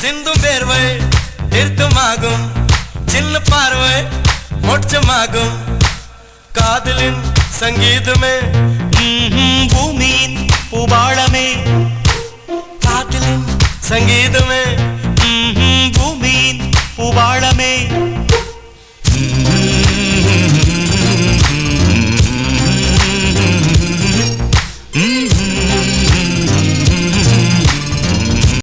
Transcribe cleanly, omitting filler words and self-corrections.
சிந்தும் வேர்வை தீர்த்தமாகும் சின்ன பார்வை மோட்சமாகும் காதலின் சங்கீதமே பூமியின் பூபாளமே காதலின் சங்கீதமே